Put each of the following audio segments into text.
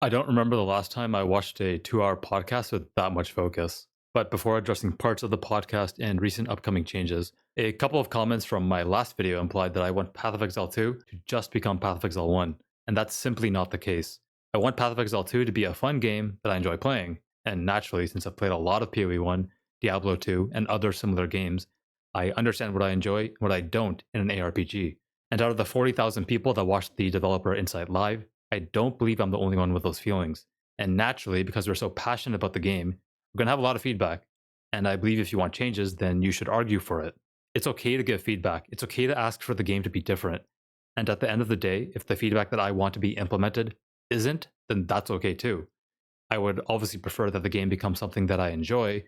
I don't remember the last time I watched a 2-hour podcast with that much focus. But before addressing parts of the podcast and recent upcoming changes, a couple of comments from my last video implied that I want Path of Exile 2 to just become Path of Exile 1, and that's simply not the case. I want Path of Exile 2 to be a fun game that I enjoy playing, and naturally, since I've played a lot of PoE 1, Diablo 2, and other similar games, I understand what I enjoy and what I don't in an ARPG. And out of the 40,000 people that watched the developer Insight Live, I don't believe I'm the only one with those feelings. And naturally, because we're so passionate about the game, we're going to have a lot of feedback. And I believe if you want changes, then you should argue for it. It's okay to give feedback. It's okay to ask for the game to be different. And at the end of the day, if the feedback that I want to be implemented isn't, then that's okay too. I would obviously prefer that the game becomes something that I enjoy,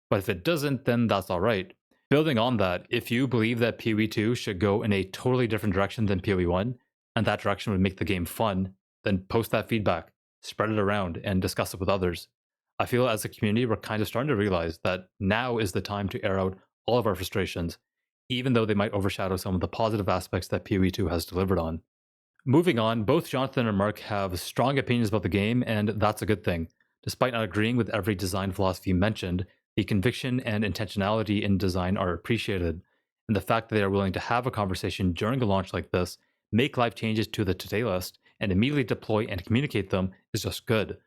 but if it doesn't, then that's all right. Building on that, if you believe that PoE 2 should go in a totally different direction than PoE 1, and that direction would make the game fun, then post that feedback, spread it around, and discuss it with others. I feel as a community, we're kind of starting to realize that now is the time to air out all of our frustrations, even though they might overshadow some of the positive aspects that PoE 2 has delivered on. Moving on, both Jonathan and Mark have strong opinions about the game, and that's a good thing. Despite not agreeing with every design philosophy mentioned, the conviction and intentionality in design are appreciated, and the fact that they are willing to have a conversation during a launch like this, make live changes to the today list, and immediately deploy and communicate them is just good.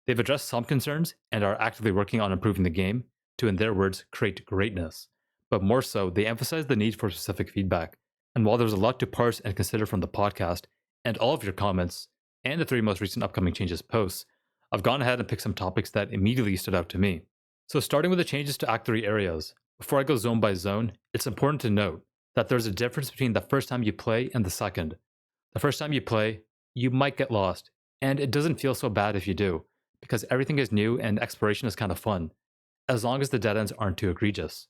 They've addressed some concerns and are actively working on improving the game to, in their words, create greatness. But more so, they emphasize the need for specific feedback. And while there's a lot to parse and consider from the podcast, and all of your comments, and the 3 most recent upcoming changes posts, I've gone ahead and picked some topics that immediately stood out to me. So starting with the changes to Act 3 areas, before I go zone by zone, it's important to note that there's a difference between the first time you play and the second. The first time you play, you might get lost, and it doesn't feel so bad if you do, because everything is new and exploration is kind of fun, as long as the dead ends aren't too egregious.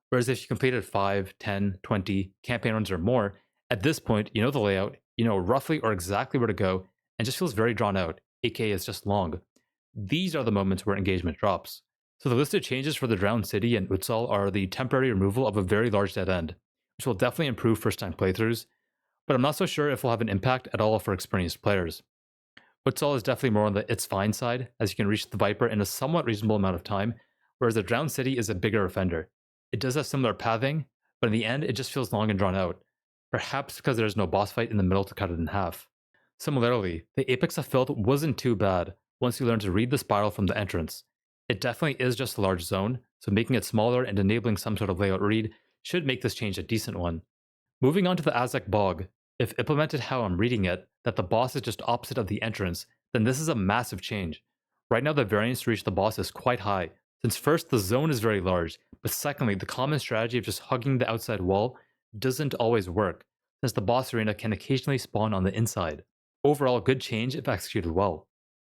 Whereas if you completed 5, 10, 20 campaign runs or more, at this point, you know the layout, you know roughly or exactly where to go, and just feels very drawn out, aka it's just long. These are the moments where engagement drops. So the listed changes for the Drowned City and Utsal are the temporary removal of a very large dead end, which will definitely improve first-time playthroughs, but I'm not so sure if it will have an impact at all for experienced players. Utsal is definitely more on the it's fine side, as you can reach the Viper in a somewhat reasonable amount of time, whereas the Drowned City is a bigger offender. It does have similar pathing, but in the end, it just feels long and drawn out. Perhaps because there's no boss fight in the middle to cut it in half. Similarly, the Apex of Filth wasn't too bad once you learn to read the spiral from the entrance. It definitely is just a large zone, so making it smaller and enabling some sort of layout read should make this change a decent one. Moving on to the Azek Bog, if implemented how I'm reading it, that the boss is just opposite of the entrance, then this is a massive change. Right now the variance to reach the boss is quite high, since first the zone is very large, but secondly the common strategy of just hugging the outside wall doesn't always work, since the boss arena can occasionally spawn on the inside. Overall, good change if executed well.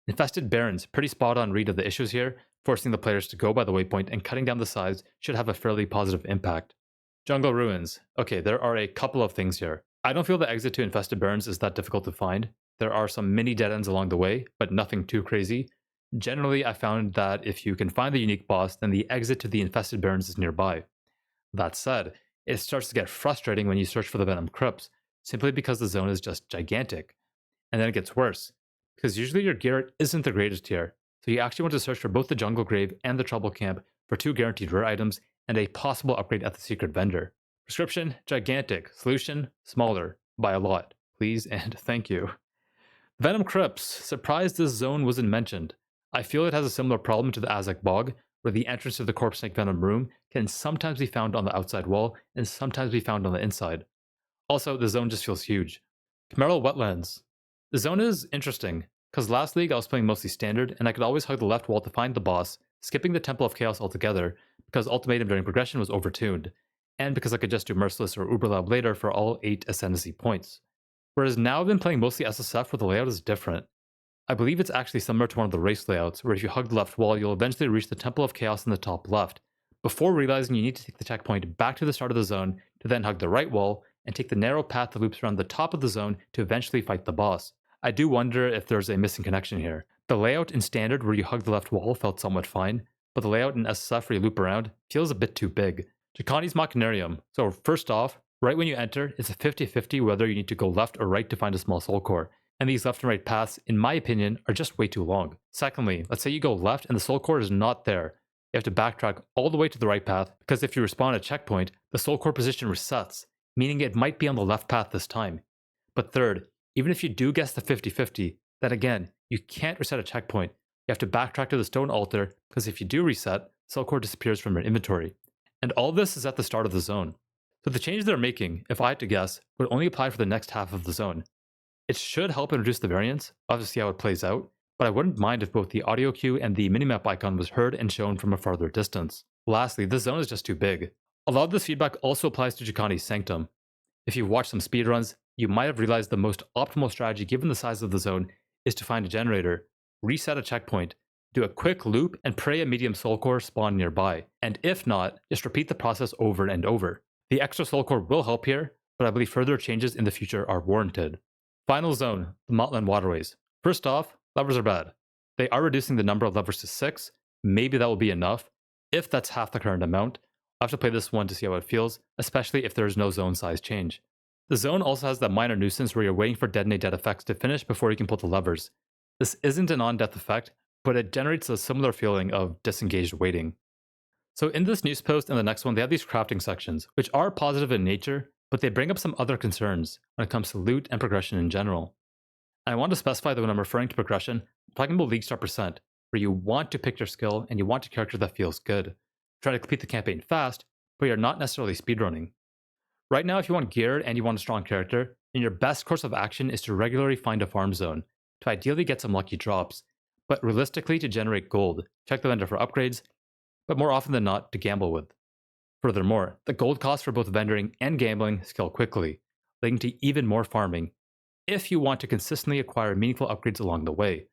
Infested Barrens, pretty spot on read of the issues here, forcing the players to go by the waypoint and cutting down the sides should have a fairly positive impact. Jungle Ruins. Okay, there are a couple of things here. I don't feel the exit to Infested Barrens is that difficult to find. There are some mini dead ends along the way, but nothing too crazy. Generally, I found that if you can find the unique boss, then the exit to the Infested Barrens is nearby. That said, it starts to get frustrating when you search for the Venom Crypts, simply because the zone is just gigantic. And then it gets worse, because usually your gear isn't the greatest here, so you actually want to search for both the Jungle Grave and the Trouble Camp for 2 guaranteed rare items and a possible upgrade at the secret vendor. Prescription, gigantic. Solution, smaller. By a lot. Please and thank you. Venom Crypts. Surprised this zone wasn't mentioned. I feel it has a similar problem to the Azek Bog, where the entrance to the Corpse Snake Venom room can sometimes be found on the outside wall and sometimes be found on the inside. Also, the zone just feels huge. Cameral Wetlands. The zone is interesting, because last league I was playing mostly standard and I could always hug the left wall to find the boss, skipping the Temple of Chaos altogether because Ultimatum during progression was overtuned, and because I could just do Merciless or Uberlab later for all 8 Ascendancy points. Whereas now I've been playing mostly SSF where the layout is different. I believe it's actually similar to one of the race layouts, where if you hug the left wall, you'll eventually reach the Temple of Chaos in the top left, before realizing you need to take the checkpoint back to the start of the zone to then hug the right wall and take the narrow path that loops around the top of the zone to eventually fight the boss. I do wonder if there's a missing connection here. The layout in Standard where you hug the left wall felt somewhat fine, but the layout in SSF where you loop around feels a bit too big. Jacani's Machinarium. So first off, right when you enter, it's a 50-50 whether you need to go left or right to find a small soul core, And these left and right paths, in my opinion, are just way too long. Secondly, let's say you go left and the soul core is not there. You have to backtrack all the way to the right path because if you respawn at a checkpoint, the soul core position resets, meaning it might be on the left path this time. But third, even if you do guess the 50-50, then again, you can't reset a checkpoint. You have to backtrack to the stone altar because if you do reset, soul core disappears from your inventory. And all this is at the start of the zone. So the changes they're making, if I had to guess, would only apply for the next half of the zone. It should help and reduce the variance, I'll have to see how it plays out, but I wouldn't mind if both the audio cue and the minimap icon was heard and shown from a farther distance. Lastly, this zone is just too big. A lot of this feedback also applies to Jacani's Sanctum. If you've watched some speedruns, you might have realized the most optimal strategy given the size of the zone is to find a generator, reset a checkpoint, do a quick loop, and pray a medium soul core spawn nearby. And if not, just repeat the process over and over. The extra soul core will help here, but I believe further changes in the future are warranted. Final zone, the Motlin Waterways. First off, levers are bad. They are reducing the number of levers to 6. Maybe that will be enough. If that's half the current amount, I'll have to play this one to see how it feels, especially if there is no zone size change. The zone also has that minor nuisance where you're waiting for detonate dead effects to finish before you can pull the levers. This isn't an on-death effect, but it generates a similar feeling of disengaged waiting. So in this news post and the next one, they have these crafting sections, which are positive in nature, but they bring up some other concerns when it comes to loot and progression in general. And I want to specify that when I'm referring to progression, I'm talking about League Star percent, where you want to pick your skill and you want a character that feels good. Try to complete the campaign fast, but you're not necessarily speedrunning. Right now, if you want gear and you want a strong character, then your best course of action is to regularly find a farm zone, to ideally get some lucky drops, but realistically to generate gold, check the vendor for upgrades, but more often than not, to gamble with. Furthermore, the gold costs for both vendoring and gambling scale quickly, leading to even more farming, if you want to consistently acquire meaningful upgrades along the way.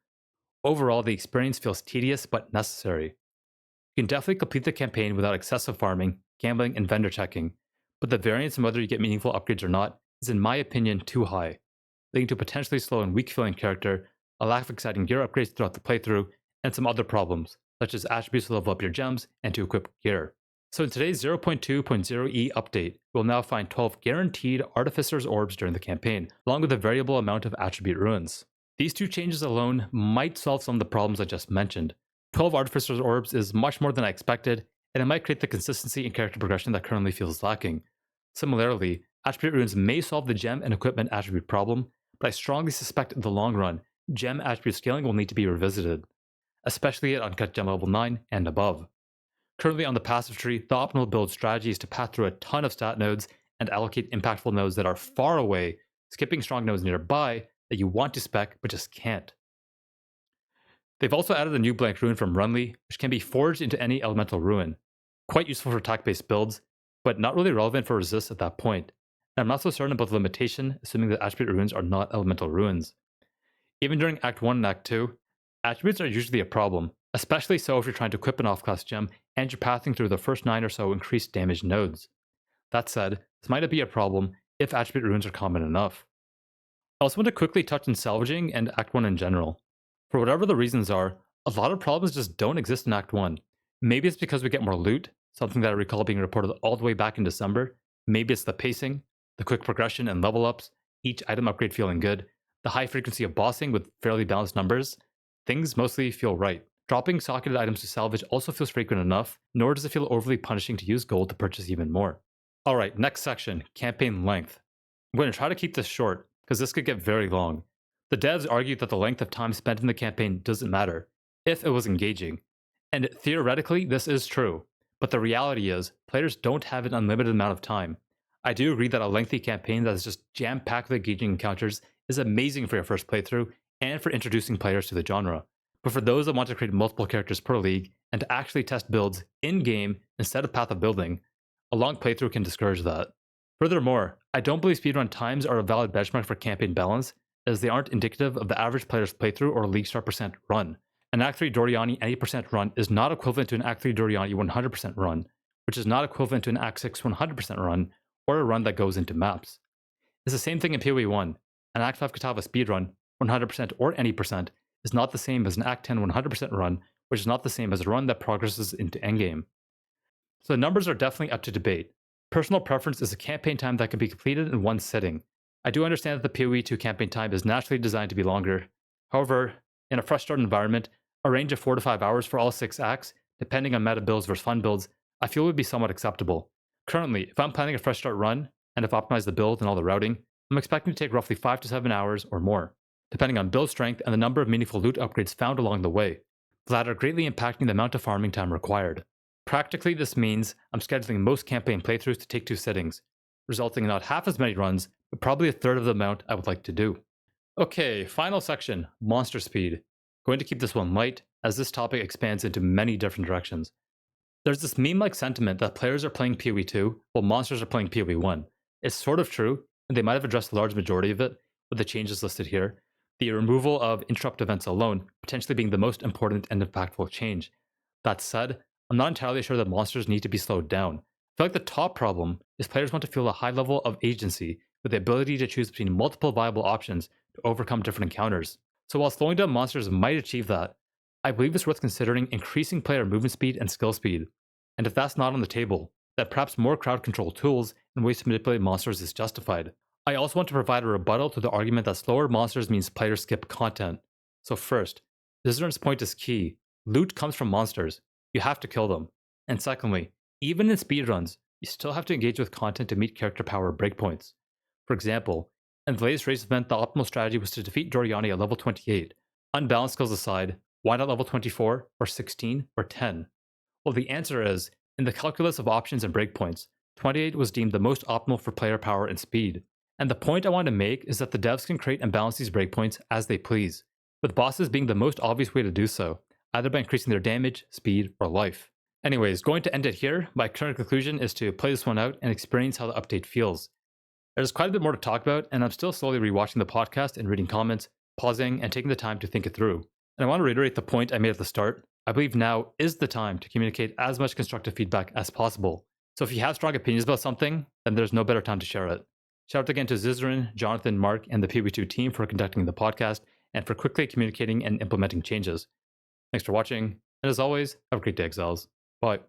Overall, the experience feels tedious but necessary. You can definitely complete the campaign without excessive farming, gambling, and vendor checking, but the variance in whether you get meaningful upgrades or not is in my opinion too high, leading to a potentially slow and weak feeling character, a lack of exciting gear upgrades throughout the playthrough, and some other problems, such as attributes to level up your gems and to equip gear. So in today's 0.2.0e update, we'll now find 12 guaranteed Artificer's Orbs during the campaign, along with a variable amount of attribute ruins. These two changes alone might solve some of the problems I just mentioned. 12 Artificer's Orbs is much more than I expected, and it might create the consistency in character progression that currently feels lacking. Similarly, attribute ruins may solve the gem and equipment attribute problem, but I strongly suspect in the long run, gem attribute scaling will need to be revisited, especially at uncut gem level 9 and above. Currently on the passive tree, the optimal build strategy is to path through a ton of stat nodes and allocate impactful nodes that are far away, skipping strong nodes nearby that you want to spec but just can't. They've also added a new blank rune from Runley, which can be forged into any elemental ruin. Quite useful for attack-based builds, but not really relevant for resist at that point. And I'm not so certain about the limitation, assuming that attribute runes are not elemental ruins. Even during Act 1 and Act 2, attributes are usually a problem, especially so if you're trying to equip an off-class gem and you're pathing through the first 9 or so increased damage nodes. That said, this might not be a problem if attribute runes are common enough. I also want to quickly touch on salvaging and Act 1 in general. For whatever the reasons are, a lot of problems just don't exist in Act 1. Maybe it's because we get more loot, something that I recall being reported all the way back in December. Maybe it's the pacing, the quick progression and level ups, each item upgrade feeling good, the high frequency of bossing with fairly balanced numbers. Things mostly feel right. Dropping socketed items to salvage also feels frequent enough, nor does it feel overly punishing to use gold to purchase even more. Alright, next section, campaign length. I'm going to try to keep this short, because this could get very long. The devs argued that the length of time spent in the campaign doesn't matter, if it was engaging. And theoretically, this is true, but the reality is, players don't have an unlimited amount of time. I do agree that a lengthy campaign that is just jam-packed with engaging encounters is amazing for your first playthrough and for introducing players to the genre. But for those that want to create multiple characters per league and to actually test builds in-game instead of path of building, a long playthrough can discourage that. Furthermore, I don't believe speedrun times are a valid benchmark for campaign balance, as they aren't indicative of the average player's playthrough or League Star percent run. An Act 3 Doriani 80% run is not equivalent to an Act 3 Doriani 100% run, which is not equivalent to an Act 6 100% run, or a run that goes into maps. It's the same thing in PoE 1. An Act 5 Katava speedrun, 100% or any percent, is not the same as an Act 10 100% run, which is not the same as a run that progresses into endgame. So the numbers are definitely up to debate. Personal preference is a campaign time that can be completed in one sitting. I do understand that the PoE 2 campaign time is naturally designed to be longer. However, in a fresh start environment, a range of 4 to 5 hours for all 6 acts, depending on meta builds versus fun builds, I feel would be somewhat acceptable. Currently, if I'm planning a fresh start run, and have optimized the build and all the routing, I'm expecting to take roughly 5 to 7 hours or more, depending on build strength and the number of meaningful loot upgrades found along the way, the latter greatly impacting the amount of farming time required. Practically, this means I'm scheduling most campaign playthroughs to take 2 sittings, resulting in not half as many runs, but probably a third of the amount I would like to do. Okay, final section, monster speed. Going to keep this one light, as this topic expands into many different directions. There's this meme-like sentiment that players are playing PoE 2 while monsters are playing PoE 1. It's sort of true, and they might have addressed a large majority of it with the changes listed here, the removal of interrupt events alone potentially being the most important and impactful change. That said, I'm not entirely sure that monsters need to be slowed down. I feel like the top problem is players want to feel a high level of agency with the ability to choose between multiple viable options to overcome different encounters. So while slowing down monsters might achieve that, I believe it's worth considering increasing player movement speed and skill speed. And if that's not on the table, then perhaps more crowd control tools and ways to manipulate monsters is justified. I also want to provide a rebuttal to the argument that slower monsters means players skip content. So first, Zizaran's point is key. Loot comes from monsters. You have to kill them. And secondly, even in speedruns, you still have to engage with content to meet character power breakpoints. For example, in the latest race event, the optimal strategy was to defeat Doriani at level 28. Unbalanced skills aside, why not level 24, or 16, or 10? Well, the answer is, in the calculus of options and breakpoints, 28 was deemed the most optimal for player power and speed. And the point I want to make is that the devs can create and balance these breakpoints as they please, with bosses being the most obvious way to do so, either by increasing their damage, speed, or life. Anyways, going to end it here. My current conclusion is to play this one out and experience how the update feels. There's quite a bit more to talk about, and I'm still slowly rewatching the podcast and reading comments, pausing, and taking the time to think it through. And I want to reiterate the point I made at the start. I believe now is the time to communicate as much constructive feedback as possible. So if you have strong opinions about something, then there's no better time to share it. Shout out again to Zizaran, Jonathan, Mark, and the PoE2 team for conducting the podcast and for quickly communicating and implementing changes. Thanks for watching, and as always, have a great day, Exiles. Bye.